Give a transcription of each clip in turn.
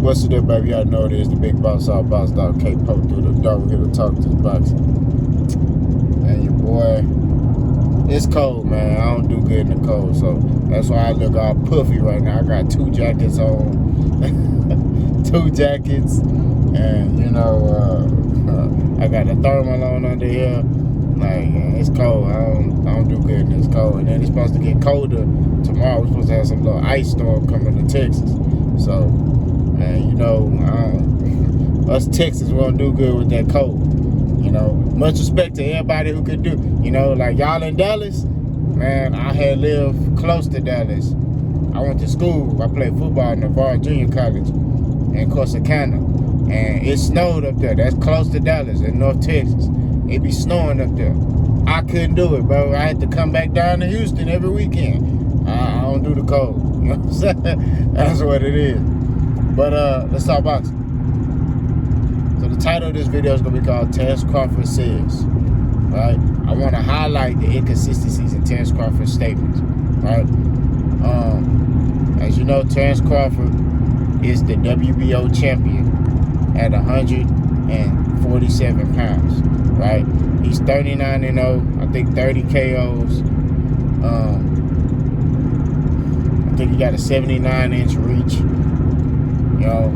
What's it up, baby? Y'all know it is the big boss, all boss dog, K-Poke through the door. We're here to talk to the boxing. And your boy, it's cold, man. I don't do good in the cold, so that's why I look all puffy right now. I got 2 jackets on, 2 jackets, and you know, I got a thermal on under here. Like, it's cold. I don't do good in this cold. And then it's supposed to get colder tomorrow. We're supposed to have some little ice storm coming to Texas. So, man, you know, us Texans won't do good with that cold. You know, much respect to everybody who could do. You know, like y'all in Dallas, man, I had lived close to Dallas. I went to school. I played football in Navarre Junior College in Corsicana. And it snowed up there. That's close to Dallas in North Texas. It be snowing up there. I couldn't do it, bro. I had to come back down to Houston every weekend. I don't do the cold. You know what I'm saying? That's what it is. But let's talk boxing. So the title of this video is going to be called Terence Crawford Says. Right? I want to highlight the inconsistencies in Terence Crawford's statements. Right? As you know, Terence Crawford is the WBO champion at 147 pounds. Right? He's 39-0. I think 30 KOs. I think he got a 79-inch reach. You know,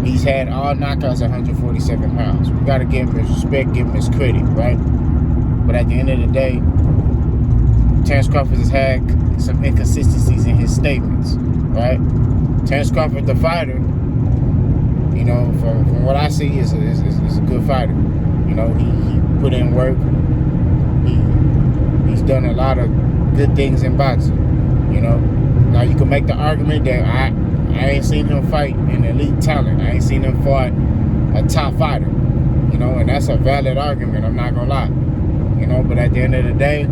he's had all knockouts at 147 pounds. We got to give him his respect, give him his credit, right? But at the end of the day, Terence Crawford has had some inconsistencies in his statements, right? Terence Crawford, the fighter, you know, from what I see, is a good fighter. You know, he put in work. He's done a lot of good things in boxing. You know, now you can make the argument that I ain't seen him fight an elite talent. I ain't seen him fight a top fighter. You know, and that's a valid argument. I'm not gonna lie. You know, but at the end of the day,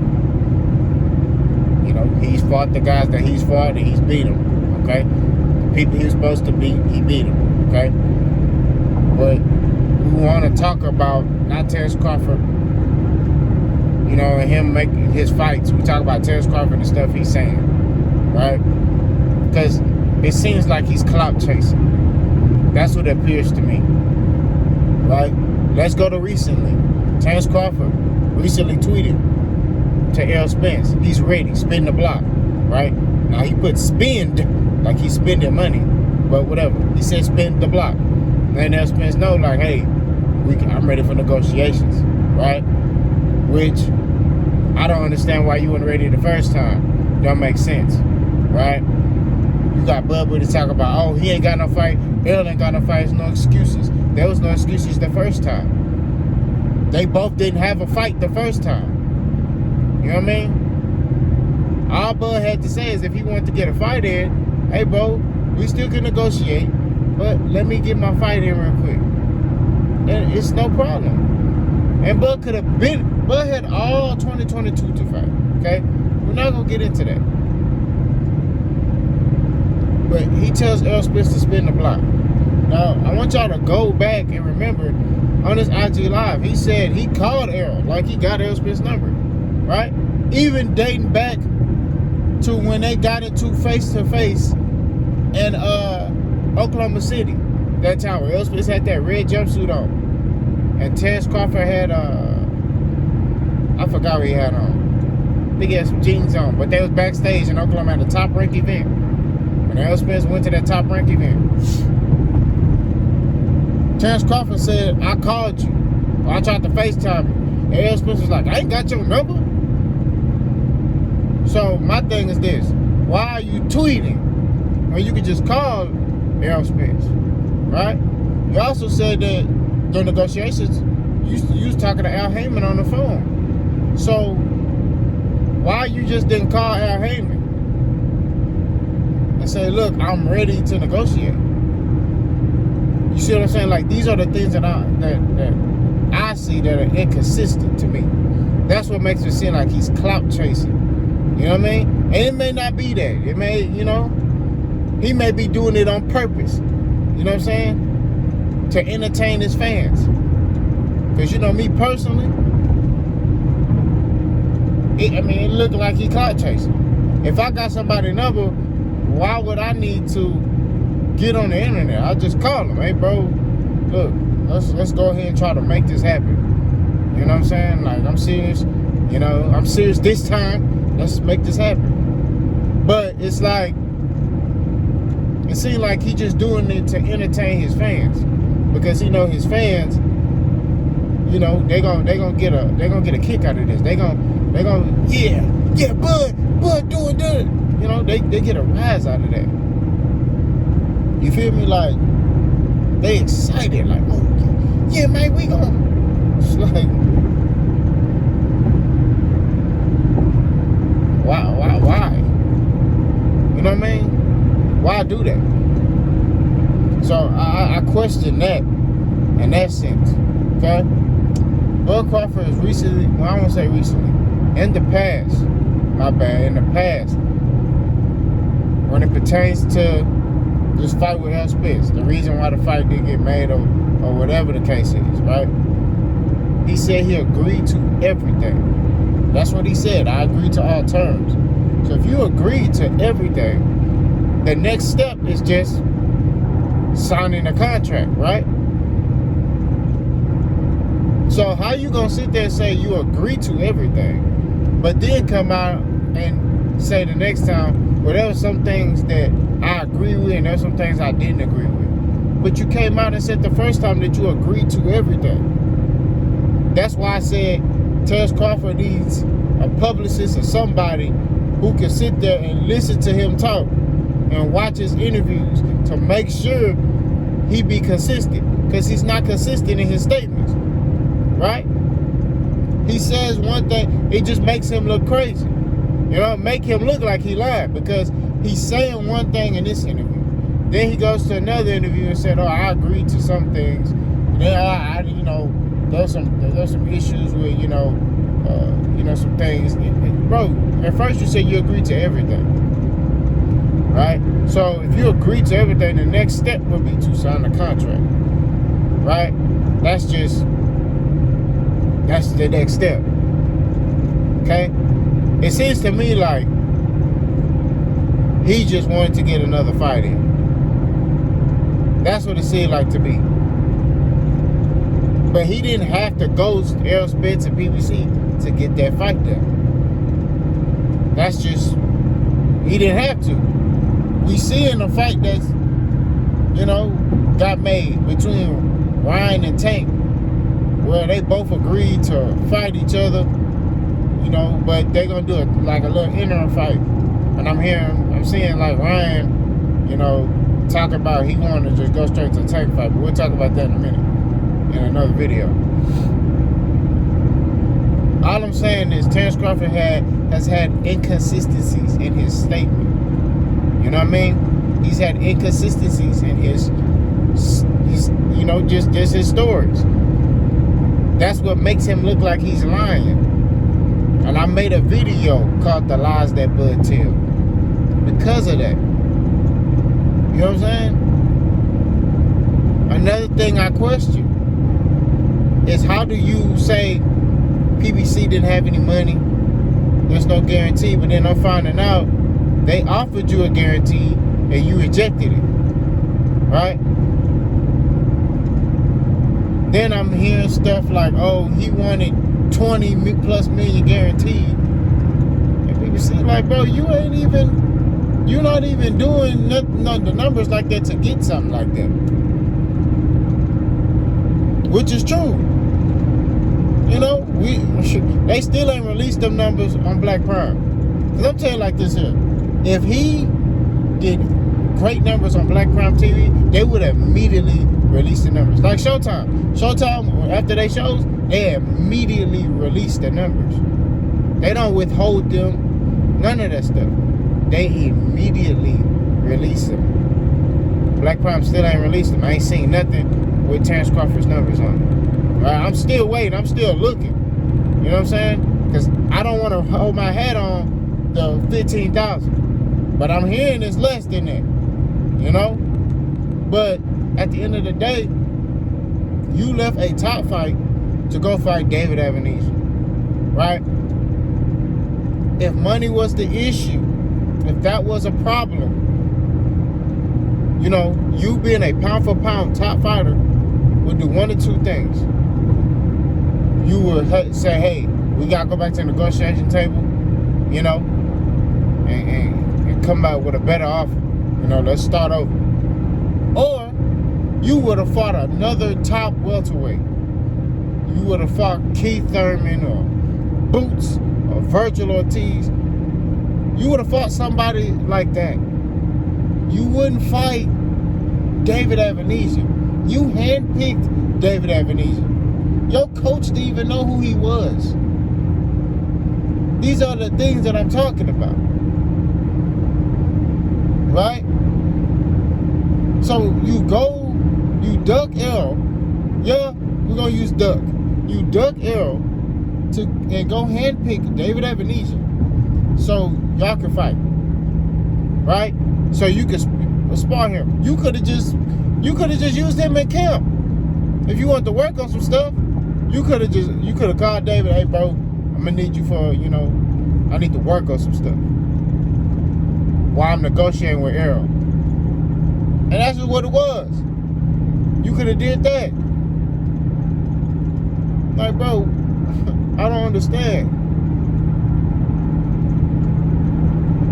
you know, he's fought the guys that he's fought and he's beat them. Okay, the people he was supposed to beat, he beat them. Okay, but we want to talk about not Terence Crawford, you know, and him making his fights. We talk about Terence Crawford and the stuff he's saying, right? Because it seems like he's clout chasing. That's what it appears to me, right? Let's go to recently. Terence Crawford recently tweeted to Errol Spence, he's ready, spin the block, right? Now he put spend like he's spending money, but whatever. He said spin the block. And Errol Spence know, like, hey, I'm ready for negotiations, right? Which I don't understand why you weren't ready the first time. Don't make sense, right? You got Bubba to talk about, oh, he ain't got no fight. Errol ain't got no fight. There's no excuses. There was no excuses the first time. They both didn't have a fight the first time. You know what I mean? All Bud had to say is if he wanted to get a fight in, hey, bro, we still can negotiate, but let me get my fight in real quick. And it's no problem. And Bud could have been, Bud had all 2022 to fight, okay? We're not going to get into that. But he tells Errol Spence to spin the block. Now, I want y'all to go back and remember on his IG Live, he said he called Errol like he got Errol Spence's number, right? Even dating back to when they got into face-to-face in Oklahoma City. That time where Errol Spence had that red jumpsuit on. And Terence Crawford had, I forgot what he had on. I think he had some jeans on. But they was backstage in Oklahoma at a top-ranked event. When Errol Spence went to that top-ranked event, Terence Crawford said, I called you. Or I tried to FaceTime you. And Errol Spence was like, I ain't got your number. So my thing is this. Why are you tweeting when you could just call Errol Spence, right? You also said that during negotiations, you was talking to Al Heyman on the phone. So why you just didn't call Al Heyman and say, look, I'm ready to negotiate? You see what I'm saying? Like, these are the things that I see that are inconsistent to me. That's what makes it seem like he's clout chasing. You know what I mean? And it may not be that. It may, you know, he may be doing it on purpose. You know what I'm saying? To entertain his fans. Because, you know, me personally, it looked like he clout chasing. If I got somebody's number, why would I need to get on the internet. I'll just call him. Hey, bro, look, let's go ahead and try to make this happen. You know what I'm saying? Like, I'm serious. You know, I'm serious this time. Let's make this happen. But it's like, it seems like he just doing it to entertain his fans, because he know his fans, you know, they gonna get a kick out of this. They gonna yeah, Bud do it. You know, they get a rise out of that. You feel me? Like, they excited, like, oh yeah, man, we gonna. It's like, why? You know what I mean? Why do that? So I question that in that sense. Okay? Bud Crawford is recently, well, I won't say recently, in the past, when it pertains to this fight with El Spitz, the reason why the fight didn't get made or whatever the case is, right? He said he agreed to everything. That's what he said. I agree to all terms. So if you agree to everything, the next step is just signing a contract, right? So how you gonna sit there and say you agree to everything, but then come out and say the next time, well, there were some things that I agree with and there's some things I didn't agree with. But you came out and said the first time that you agreed to everything. That's why I said Terrence Crawford needs a publicist or somebody who can sit there and listen to him talk and watch his interviews to make sure he be consistent, because he's not consistent in his statements, right? He says one thing, it just makes him look crazy. You know, make him look like he lied, because he's saying one thing in this interview. Then he goes to another interview and said, oh, I agreed to some things. And then you know, there's some issues with, you know, some things. Bro, at first you said you agreed to everything, right? So if you agree to everything, the next step would be to sign a contract, right? That's the next step, okay? It seems to me like he just wanted to get another fight in. That's what it seemed like to me. But he didn't have to ghost Errol Spence and PBC to get that fight done. That's just, he didn't have to. We see in the fight that's, you know, got made between Ryan and Tank, where they both agreed to fight each other, you know, but they're gonna do it like a little interim fight. And I'm seeing like Ryan, you know, talk about he wanted to just go straight to the Tank fight, but we'll talk about that in a minute in another video. All I'm saying is Terrence Crawford has had inconsistencies in his statement. You know what I mean? He's had inconsistencies in his you know, just his stories. That's what makes him look like he's lying. And I made a video called The Lies That Bud Tell because of that. You know what I'm saying? Another thing I question is, how do you say PBC didn't have any money, there's no guarantee, but then I'm finding out they offered you a guarantee and you rejected it, right? Then I'm hearing stuff like, oh, he wanted 20 plus million guaranteed. And PBC like, bro, you're not even doing the numbers like that to get something like that. Which is true. You know, they still ain't released them numbers on Black Prime. Because I'm telling you like this here. If he did great numbers on Black Prime TV, they would have immediately released the numbers. Like Showtime. Showtime, after they shows, they immediately release the numbers. They don't withhold them. None of that stuff. They immediately release them. Black Prime still ain't released them. I ain't seen nothing with Terrence Crawford's numbers on it. Right? I'm still waiting. I'm still looking. You know what I'm saying? Because I don't want to hold my hat on the 15,000. But I'm hearing it's less than that. You know? But at the end of the day, you left a top fight to go fight David Ebenezer, right? If money was the issue, if that was a problem, you know, you being a pound for pound top fighter would do one of two things. You would say, hey, we got to go back to the negotiation table, you know, and come back with a better offer. You know, let's start over. Or you would have fought another top welterweight. You would have fought Keith Thurman or Boots or Virgil Ortiz. You would have fought somebody like that. You wouldn't fight David Ebenezer. You handpicked David Ebenezer. Your coach didn't even know who he was. These are the things that I'm talking about. Right? So you duck L. Yeah, we're going to use duck. You duck L and go handpick David Ebenezer so y'all can fight. Right? So you could spar him. You could have just used him in camp. If you want to work on some stuff, you could have called David, hey bro, I'm gonna need you for, you know, I need to work on some stuff while I'm negotiating with Errol. And that's just what it was. You could have did that. Like, bro, I don't understand.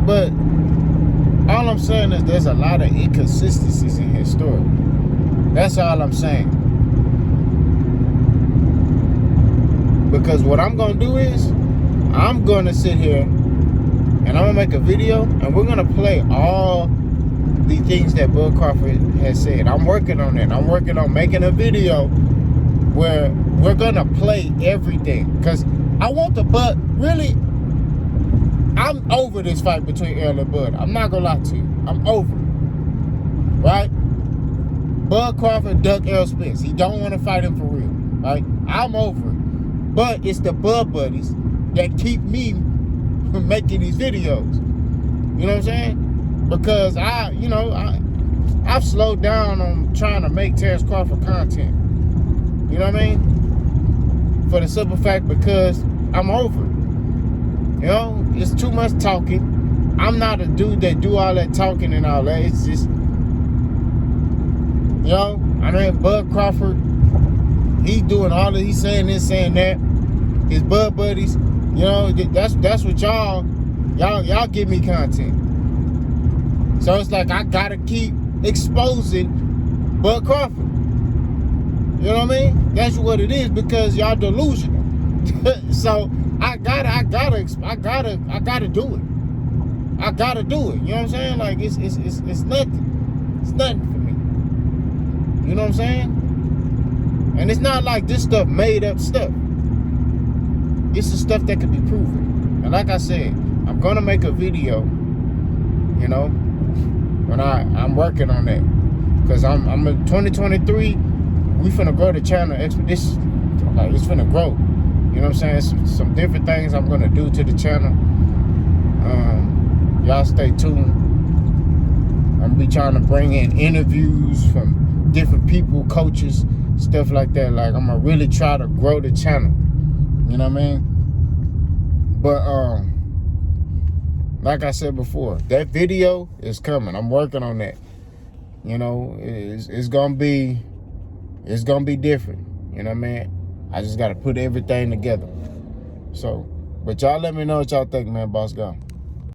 But all I'm saying is there's a lot of inconsistencies in his story. That's all I'm saying. Because what I'm going to do is, I'm going to sit here and I'm going to make a video and we're going to play all the things that Bud Crawford has said. I'm working on it. I'm working on making a video where we're going to play everything. Because I want the Bud, really, I'm over this fight between Errol and Bud. I'm not going to lie to you. I'm over it. Right? Bud Crawford ducked Errol Spence. He don't want to fight him for real. Right? I'm over it. But it's the Bud buddies that keep me from making these videos. You know what I'm saying? Because I've slowed down on trying to make Terrence Crawford content. You know what I mean? For the simple fact because I'm over it. You know, it's too much talking. I'm not a dude that do all that talking and all that. It's just, you know, I mean, Bud Crawford, he's doing all of, he's saying this, saying that. His Bud buddies, you know, that's what y'all give me content. So it's like I gotta keep exposing Bud Crawford. You know what I mean? That's what it is because y'all delusional. So I gotta do it. I gotta do it. You know what I'm saying? Like it's nothing. It's nothing for me. You know what I'm saying? And it's not like this stuff made up stuff. This is stuff that can be proven. And like I said, I'm gonna make a video, you know, when I'm working on that. Cause I'm in 2023, we finna grow the channel expedition. Like it's finna grow. You know what I'm saying? Some different things I'm gonna do to the channel. Y'all stay tuned. I'm gonna be trying to bring in interviews from different people, coaches, stuff like that. Like I'm gonna really try to grow the channel. You know what I mean? But like I said before, that video is coming. I'm working on that. You know, it's gonna be different. You know what I mean? I just gotta put everything together. So, but y'all let me know what y'all think, man. Boss gone.